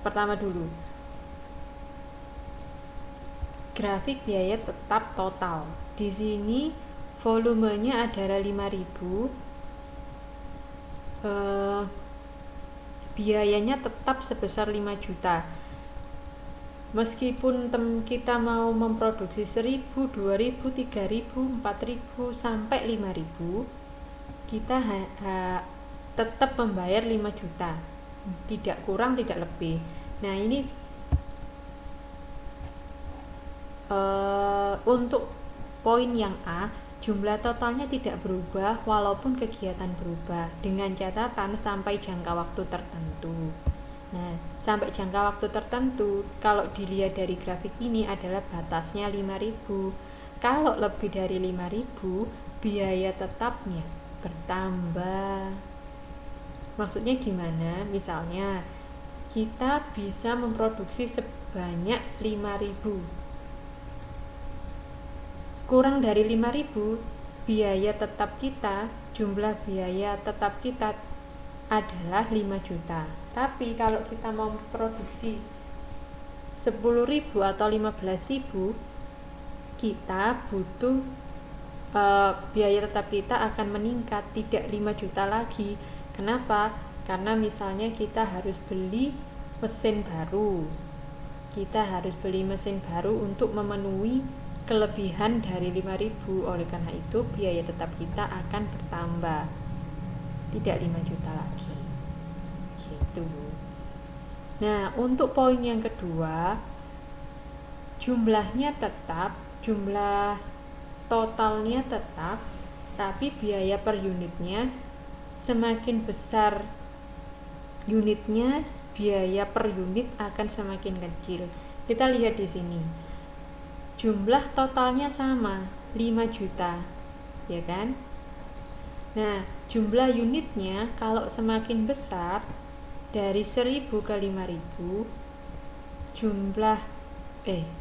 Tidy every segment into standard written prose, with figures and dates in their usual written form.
pertama dulu. Grafik biaya tetap total. Di sini volumenya adalah 5.000. Biayanya tetap sebesar 5 juta. Meskipun kita mau memproduksi 1.000, 2.000, 3.000, 4.000 sampai 5.000, kita tetap membayar 5 juta. Tidak kurang, tidak lebih. Nah, ini untuk poin yang A, jumlah totalnya tidak berubah walaupun kegiatan berubah, dengan catatan sampai jangka waktu tertentu. Nah, sampai jangka waktu tertentu kalau dilihat dari grafik ini adalah batasnya 5.000. Kalau lebih dari 5.000, biaya tetapnya bertambah. Maksudnya gimana? Misalnya kita bisa memproduksi sebanyak 5.000, kurang dari 5.000, biaya tetap kita, jumlah biaya tetap kita adalah 5 juta. Tapi kalau kita mau produksi 10.000 atau 15.000, kita butuh biaya tetap kita akan meningkat, tidak 5 juta lagi. Kenapa? Karena misalnya kita harus beli mesin baru. Kita harus beli mesin baru untuk memenuhi kelebihan dari 5.000. Oleh karena itu biaya tetap kita akan bertambah, tidak 5 juta lagi gitu. Nah, untuk poin yang kedua, jumlahnya tetap, jumlah totalnya tetap, tapi biaya per unitnya semakin besar unitnya, biaya per unit akan semakin kecil. Kita lihat di sini. Jumlah totalnya sama, 5 juta, ya kan? Nah, jumlah unitnya kalau semakin besar, dari 1.000 ke 5.000,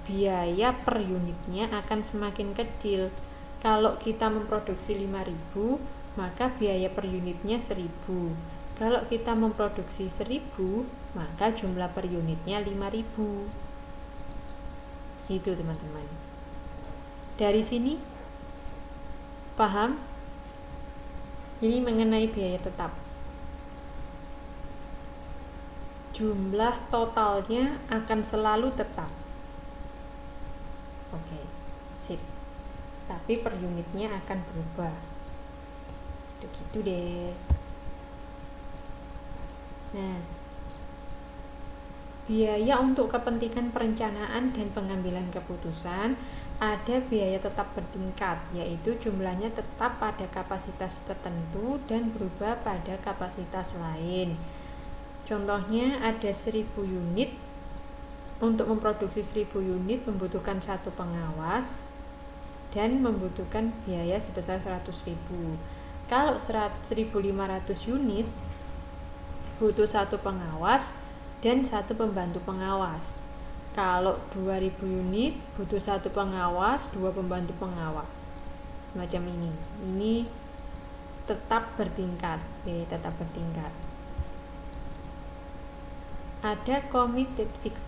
biaya per unitnya akan semakin kecil. Kalau kita memproduksi 5.000, maka biaya per unitnya 1.000. Kalau kita memproduksi 1.000, maka jumlah per unitnya 5.000. Gitu teman-teman. Dari sini paham? Ini mengenai biaya tetap. Jumlah totalnya akan selalu tetap. Oke, sip. Tapi per unitnya akan berubah. Begitu deh. Nah, biaya untuk kepentingan perencanaan dan pengambilan keputusan ada biaya tetap bertingkat, yaitu jumlahnya tetap pada kapasitas tertentu dan berubah pada kapasitas lain. Contohnya ada 1.000 unit. Untuk memproduksi 1.000 unit membutuhkan satu pengawas dan membutuhkan biaya sebesar 100.000. Kalau 1.500 unit butuh satu pengawas dan satu pembantu pengawas. Kalau 2.000 unit butuh satu pengawas, dua pembantu pengawas. Semacam ini. Ini tetap bertingkat, tetap bertingkat. Ada committed fixed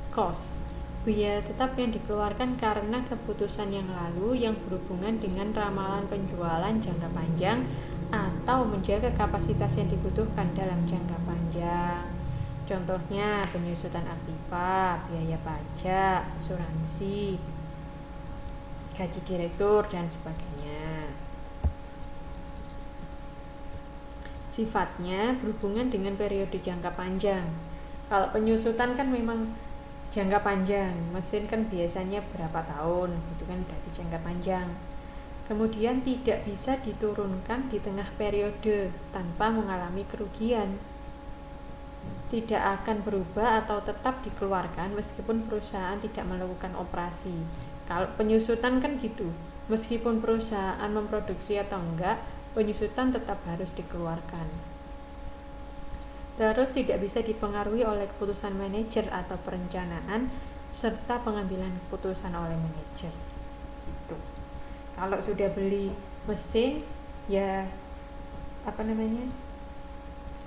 cost, biaya tetap yang dikeluarkan karena keputusan yang lalu yang berhubungan dengan ramalan penjualan jangka panjang atau menjaga kapasitas yang dibutuhkan dalam jangka panjang. Contohnya penyusutan aktiva, biaya pajak, asuransi, gaji direktur, dan sebagainya. Sifatnya berhubungan dengan periode jangka panjang. Kalau penyusutan kan memang jangka panjang, mesin kan biasanya berapa tahun, itu kan berarti jangka panjang. Kemudian tidak bisa diturunkan di tengah periode tanpa mengalami kerugian. Tidak akan berubah atau tetap dikeluarkan meskipun perusahaan tidak melakukan operasi. Kalau penyusutan kan gitu, meskipun perusahaan memproduksi atau enggak, penyusutan tetap harus dikeluarkan. Terus tidak bisa dipengaruhi oleh keputusan manajer atau perencanaan serta pengambilan keputusan oleh manajer. Gitu. Kalau sudah beli mesin, ya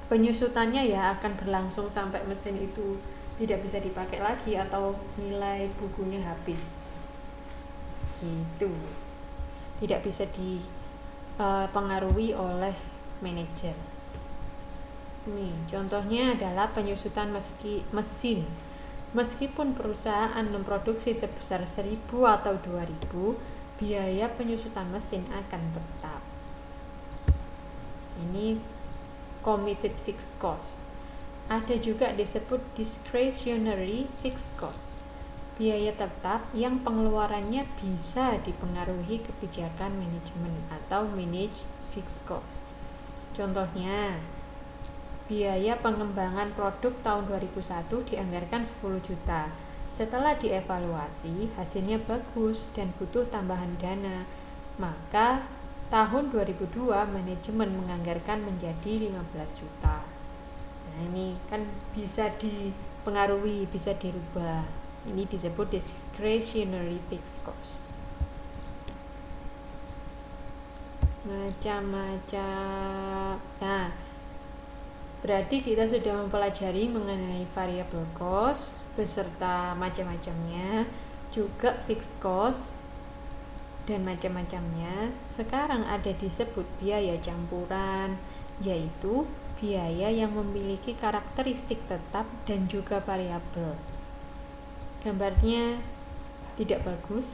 penyusutannya ya akan berlangsung sampai mesin itu tidak bisa dipakai lagi atau nilai bukunya habis gitu, tidak bisa dipengaruhi oleh manajer. Nih, contohnya adalah penyusutan mesin. Meskipun perusahaan memproduksi sebesar 1.000 atau 2.000, biaya penyusutan mesin akan tetap. Ini committed fixed cost. Ada juga disebut discretionary fixed cost, biaya tetap yang pengeluarannya bisa dipengaruhi kebijakan manajemen atau managed fixed cost. Contohnya, biaya pengembangan produk tahun 2001 dianggarkan 10 juta. Setelah dievaluasi, hasilnya bagus dan butuh tambahan dana. Maka tahun 2002 manajemen menganggarkan menjadi 15 juta. Nah, ini kan bisa dipengaruhi, bisa dirubah. Ini disebut discretionary fixed cost. Macam-macam. Nah, berarti kita sudah mempelajari mengenai variable cost beserta macam-macamnya, juga fixed cost dan macam-macamnya. Sekarang ada disebut biaya campuran, yaitu biaya yang memiliki karakteristik tetap dan juga variabel. Gambarnya tidak bagus.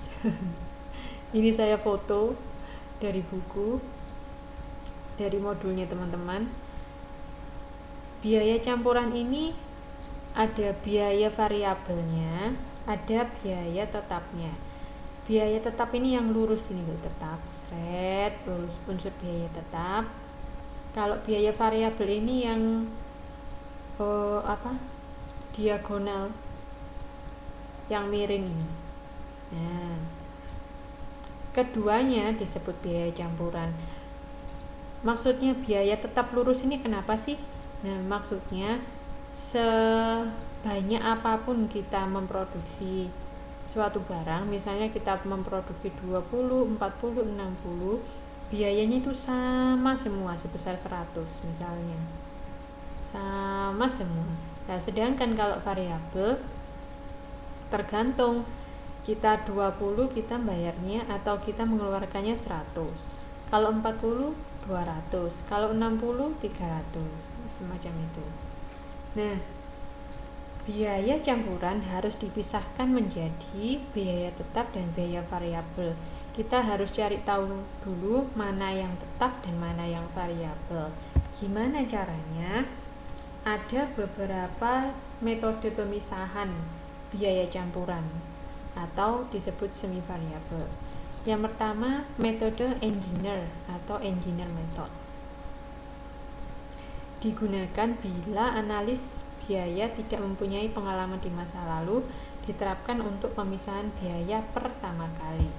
Ini saya foto dari buku, dari modulnya teman-teman. Biaya campuran ini ada biaya variabelnya, ada biaya tetapnya. Biaya tetap ini yang lurus ini loh, tetap, lurus unsur biaya tetap. Kalau biaya variabel ini yang diagonal, yang miring ini. Nah, keduanya disebut biaya campuran. Maksudnya biaya tetap lurus ini kenapa sih? Nah, maksudnya sebanyak apapun kita memproduksi suatu barang, misalnya kita memproduksi 20, 40, 60, biayanya itu sama semua sebesar 100 misalnya. Sama semua. Nah, sedangkan kalau variabel tergantung kita 20 kita bayarnya atau kita mengeluarkannya 100. Kalau 40 200, kalau 60 300. Semacam itu. Nah, biaya campuran harus dipisahkan menjadi biaya tetap dan biaya variabel. Kita harus cari tahu dulu mana yang tetap dan mana yang variabel. Gimana caranya? Ada beberapa metode pemisahan biaya campuran atau disebut semi variabel. Yang pertama, metode engineer atau engineer method. Digunakan bila analis biaya tidak mempunyai pengalaman di masa lalu, diterapkan untuk pemisahan biaya pertama kali.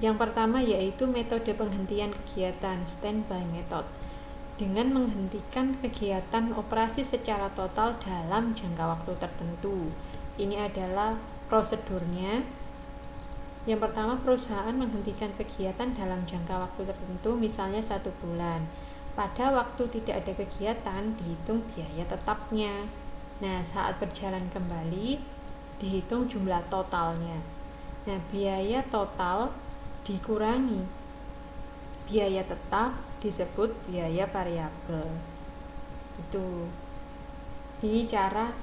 Yang pertama yaitu metode penghentian kegiatan, standby method, dengan menghentikan kegiatan operasi secara total dalam jangka waktu tertentu. Ini adalah prosedurnya. Yang pertama, perusahaan menghentikan kegiatan dalam jangka waktu tertentu, misalnya 1 bulan. Pada waktu tidak ada kegiatan, dihitung biaya tetapnya. Nah, saat berjalan kembali, dihitung jumlah totalnya. Nah, biaya total dikurangi biaya tetap disebut biaya variabel. Itu. Ini cara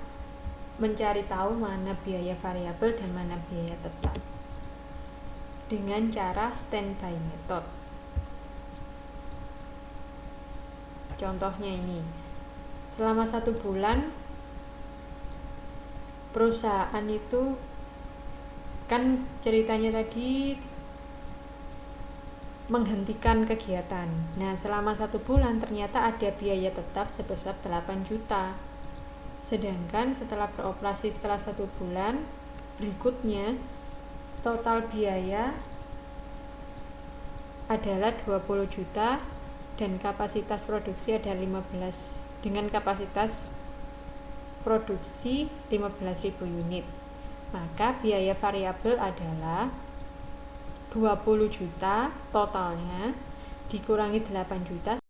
mencari tahu mana biaya variabel dan mana biaya tetap dengan cara standby method. Contohnya ini, selama 1 bulan perusahaan itu kan ceritanya tadi menghentikan kegiatan. Nah, selama 1 bulan ternyata ada biaya tetap sebesar 8 juta. Sedangkan setelah beroperasi setelah 1 bulan berikutnya, total biaya adalah 20 juta dan kapasitas produksi ada 15, dengan kapasitas produksi 15.000 unit. Maka biaya variabel adalah 20 juta totalnya dikurangi 8 juta